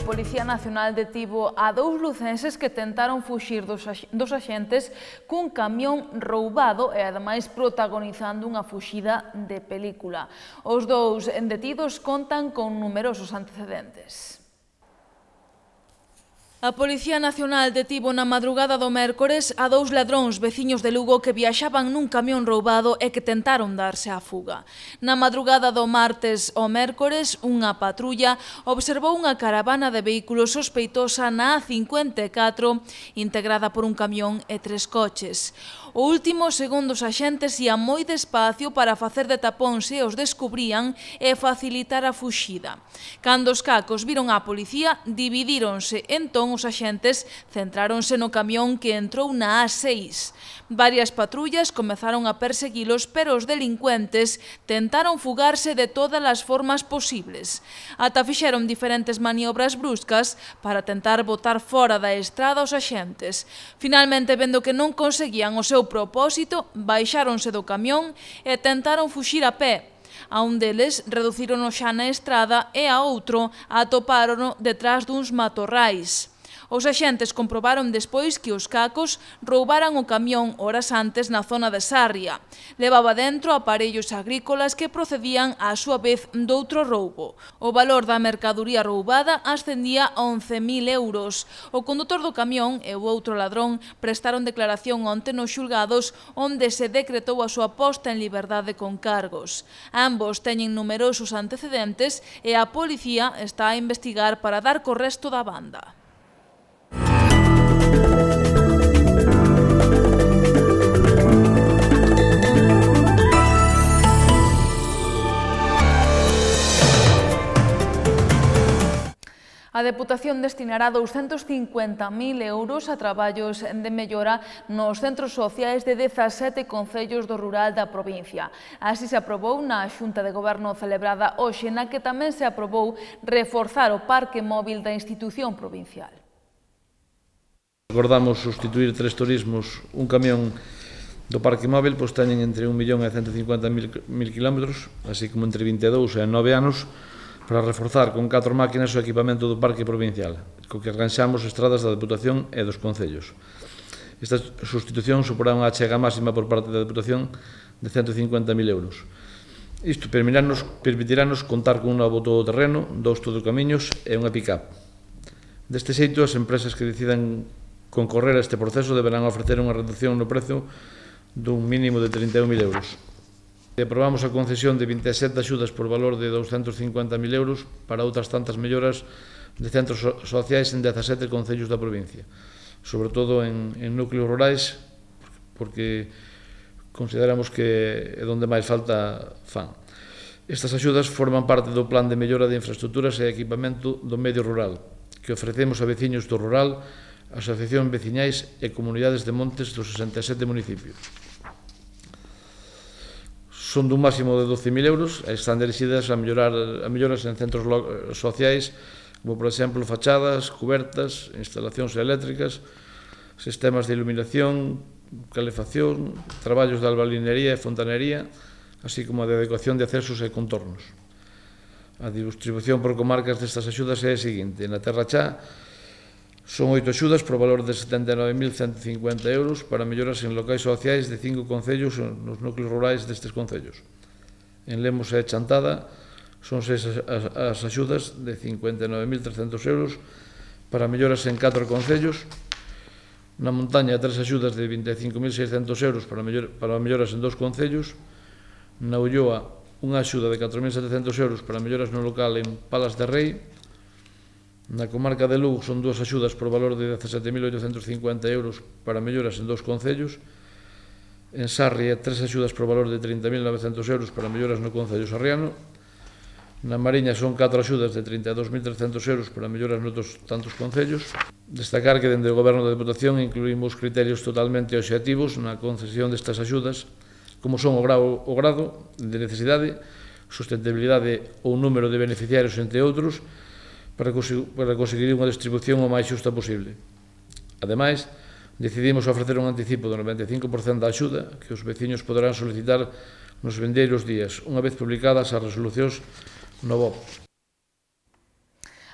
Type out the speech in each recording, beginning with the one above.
a Policía Nacional detivo a 2 lucenses que tentaron fuxir dos axentes cun camión roubado e, ademais, protagonizando unha fuxida de película. Os 2 detidos contan con numerosos antecedentes. A Policía Nacional detivo na madrugada do mércores a 2 ladróns veciños de Lugo que viaxaban nun camión roubado e que tentaron darse á fuga. Na madrugada do martes ao mércores, unha patrulla observou unha caravana de vehículos sospeitosa na A54, integrada por un camión e 3 coches. O último, segundo os axentes, ia moi despacio para facer de tapón se os descubrían e facilitar a fuxida. Cando os cacos viron á policía, dividíronse. Entón, os axentes centráronse no camión que entrou na A6. Varias patrullas comezaron a perseguilos, pero os delincuentes tentaron fugarse de todas as formas posibles. Ata fixeron diferentes maniobras bruscas para tentar botar fora da estrada os axentes. Finalmente, vendo que non conseguían o seu propósito, baixáronse do camión e tentaron fuxir a pé. A un deles reducírono xa na estrada e a outro atopárono detrás duns matorrais. Os axentes comprobaron despois que os cacos roubaran o camión horas antes na zona de Sarria. Levaba dentro aparellos agrícolas que procedían á súa vez doutro roubo. O valor da mercadoría roubada ascendía a 11.000 euros. O condutor do camión e o outro ladrón prestaron declaración onte nos xulgados onde se decretou a súa posta en liberdade con cargos. Ambos teñen numerosos antecedentes e a policía está a investigar para dar co resto da banda. A Deputación destinará 250.000 euros a traballos de mellora nos centros sociais de 17 concellos do rural da provincia. Así se aprobou na Xunta de Goberno celebrada hoxe, na que tamén se aprobou reforzar o parque móvil da institución provincial. Acordamos sustituir 3 turismos, un camión do parque móvil, pois teñen entre 1.150.000 kilómetros, así como entre 22 e 9 anos, para reforzar con 4 máquinas o equipamento do parque provincial, co que arranxamos estradas da Deputación e dos concellos. Esta sustitución suporá unha achega máxima por parte da Deputación de 150.000 euros. Isto permitirá-nos contar con un novo todoterreno, 2 todocamiños e unha pick-up. Deste xeito, as empresas que decidan concorrer a este proceso deberán ofrecer unha reducción no prezo dun mínimo de 31.000 euros. Aprobamos a concesión de 27 axudas por valor de 250.000 euros para outras tantas melloras de centros sociais en 17 concellos da provincia, sobre todo en núcleos rurais, porque consideramos que é onde máis falta fan. Estas axudas forman parte do plan de mellora de infraestructuras e equipamento do medio rural, que ofrecemos a veciños do rural, asociacións veciñais e comunidades de montes dos 67 municipios. Son dun máximo de 12.000 euros e están dirixidas a melloras en centros sociais, como, por exemplo, fachadas, cubertas, instalacións eléctricas, sistemas de iluminación, calefacción, traballos de albalinería e fontanería, así como a de adecuación de accesos e contornos. A distribución por comarcas destas axudas é a seguinte: na Terra Chá son 8 axudas por valor de 79.150 euros para melloras en locais sociais de 5 concellos nos núcleos rurais destes concellos. En Lemos e Chantada son 6 as axudas de 59.300 euros para melloras en 4 concellos. Na Montaña, 3 axudas de 25.600 euros para melloras en 2 concellos. Na Ulloa, unha axuda de 4.700 euros para melloras no local en Palas de Rei. Na comarca de Lugo son 2 axudas por valor de 17.850 euros para melloras en 2 concellos. En Sarria, 3 axudas por valor de 30.900 euros para melloras no concello sarriano. Na Mariña son 4 axudas de 32.300 euros para melloras noutros tantos concellos. Destacar que dende o Goberno da Deputación incluímos criterios totalmente obxectivos na concesión destas axudas, como son o grado de necesidade, sustentabilidade ou número de beneficiarios, entre outros, para conseguir unha distribución o máis xusta posible. Ademais, decidimos ofrecer un anticipo do 95% da axuda que os veciños poderán solicitar nos vindeiros días, unha vez publicadas as resolucións no BOP.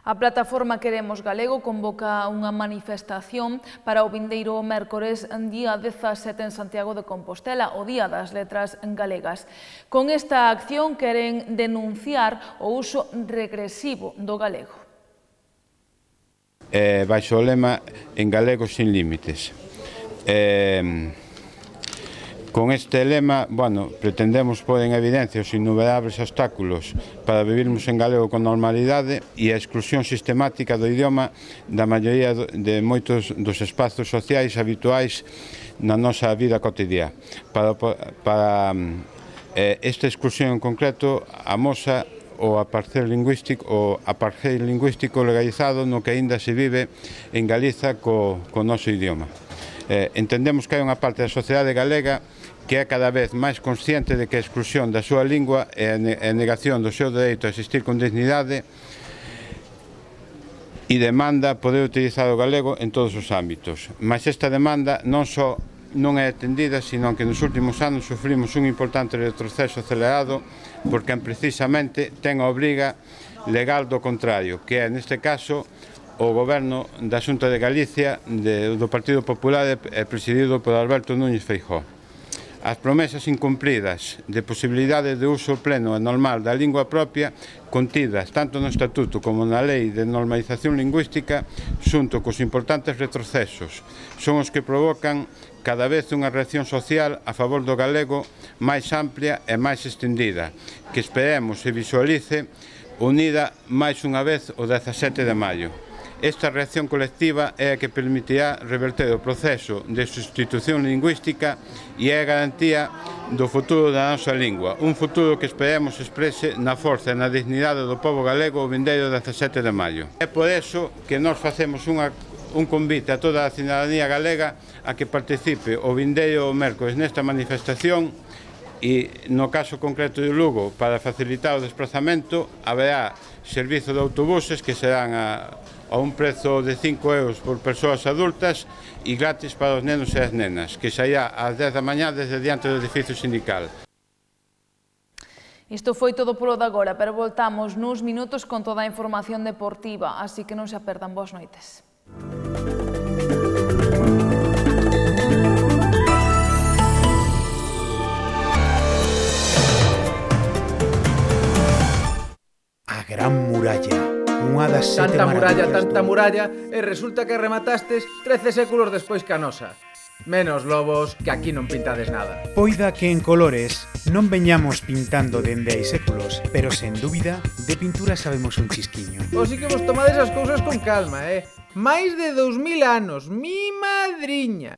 A plataforma Queremos Galego convoca unha manifestación para o vindeiro mércores día 17 en Santiago de Compostela, o Día das Letras Galegas. Con esta acción queren denunciar o uso regresivo do galego. Baixo o lema En galego sin límites. Con este lema, pretendemos pôr en evidencia os innumerables obstáculos para vivirmos en galego con normalidade e a exclusión sistemática do idioma da maioría de moitos dos espazos sociais habituais na nosa vida cotidiá. Para esta exclusión en concreto amosa o apartheid lingüístico legalizado no que aínda se vive en Galiza co noso idioma. Entendemos que hai unha parte da sociedade galega que é cada vez máis consciente de que a exclusión da súa lingua e a negación do seu dereito a existir con dignidade e demanda poder utilizar o galego en todos os ámbitos. Mas esta demanda non só non é atendida, sino que nos últimos anos sufrimos un importante retroceso acelerado porque precisamente ten a obriga legal do contrario, que é, neste caso, o goberno da Xunta de Galicia do Partido Popular presidido por Alberto Núñez Feijóo. As promesas incumplidas de posibilidade de uso pleno e normal da lingua propia contidas tanto no Estatuto como na Lei de Normalización Lingüística xunto cos importantes retrocesos son os que provocan cada vez unha reacción social a favor do galego máis amplia e máis extendida que esperemos se visualice unida máis unha vez o 17 de maio. Esta reacción colectiva é a que permitirá reverter o proceso de sustitución lingüística e é a garantía do futuro da nosa lingua, un futuro que esperemos exprese na forza e na dignidade do pobo galego o vindeiro 17 de maio. É por eso que nós facemos un convite a toda a cidadanía galega a que participe o vindeiro mércores nesta manifestación e no caso concreto de Lugo, para facilitar o desplazamento, haberá servizo de autobuses que serán a un prezo de 5 euros por persoas adultas e gratis para os nenos e as nenas, que sairá ás 10 da mañá desde diante do edificio sindical. Isto foi todo polo de agora, pero voltamos nuns minutos con toda a información deportiva, así que non se aperdan. Boas noites. A Gran Muralla. Tanta muralla, e resulta que rematastes 13 séculos despois que a nosa. Menos lobos, que aquí non pintades nada. Poida que en colores non veñamos pintando dende hai séculos, pero sen dúbida, de pintura sabemos un chisquiño. O si que vos tomades as cousas con calma, máis de 2000 anos, mi madriña.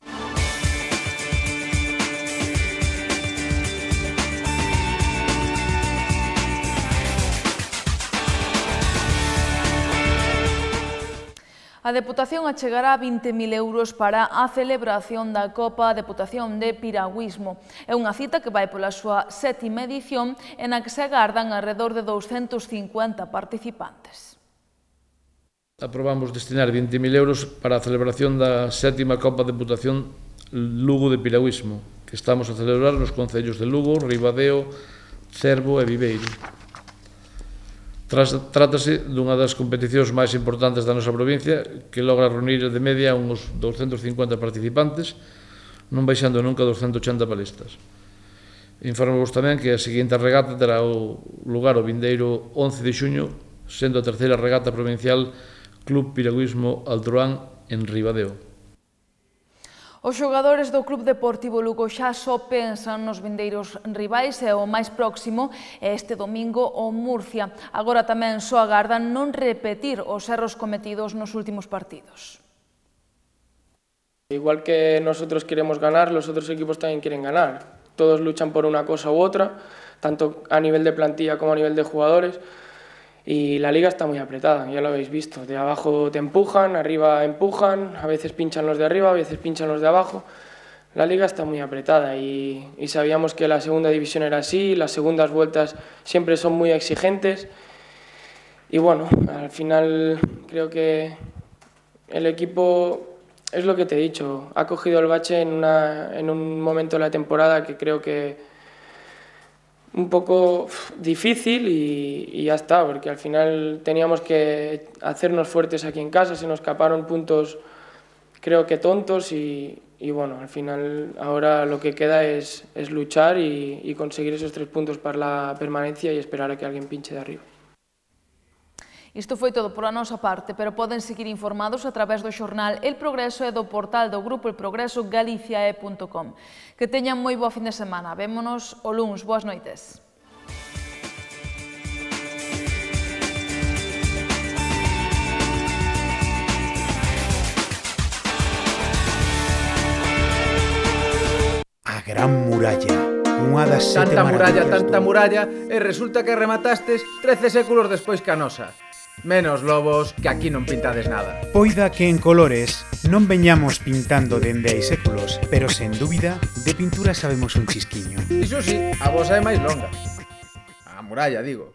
A Deputación achegará 20.000 euros para a celebración da Copa Deputación de Piragüismo. É unha cita que vai pola súa 7ª edición e na que se agardan alrededor de 250 participantes. Aprobamos destinar 20.000 euros para a celebración da 7ª Copa Deputación Lugo de Piragüismo, que estamos a celebrar nos concellos de Lugo, Ribadeo, Cervo e Viveiro. Trátase dunha das competicións máis importantes da nosa provincia, que logra reunir de media uns 250 participantes, non baixando nunca 280 palistas. Informamos tamén que a seguinte regata terá lugar o vindeiro 11 de xuño, sendo a terceira regata provincial Club Piragüismo Altroán en Ribadeo. Os xogadores do Club Deportivo Lugo xa só pensan nos vindeiros rivais e o máis próximo é este domingo o Murcia. Agora tamén só agardan non repetir os erros cometidos nos últimos partidos. Igual que nosotros queremos ganar, los otros equipos también quieren ganar. Todos luchan por una cosa u otra, tanto a nivel de plantilla como a nivel de jugadores. Y la liga está muy apretada, ya lo habéis visto. De abajo te empujan, arriba empujan, a veces pinchan los de arriba, a veces pinchan los de abajo. La liga está muy apretada y sabíamos que la segunda división era así, las segundas vueltas siempre son muy exigentes. Y bueno, al final creo que el equipo, es lo que te he dicho, ha cogido el bache en un momento de la temporada que creo que un poco difícil y ya está, porque al final teníamos que hacernos fuertes aquí en casa, se nos escaparon puntos creo que tontos y bueno, al final ahora lo que queda es luchar y conseguir esos 3 puntos para la permanencia y esperar a que alguien pinche de arriba. Isto foi todo pola nosa parte, pero poden seguir informados a través do xornal El Progreso e do portal do Grupo El Progreso galiciae.com. Que teñan moi boa fin de semana. Vémonos o luns. Boas noites. A Gran Muralla, unha das 7 maravillas. Tanta muralla, e resulta que rematastes 13 séculos despois que a nosa. Menos lobos, que aquí non pintades nada. Poida que en colores non veñamos pintando dende hai séculos, pero sen dúbida, de pintura sabemos un chisquiño. Iso sí, a vosa é máis longa. A muralla, digo.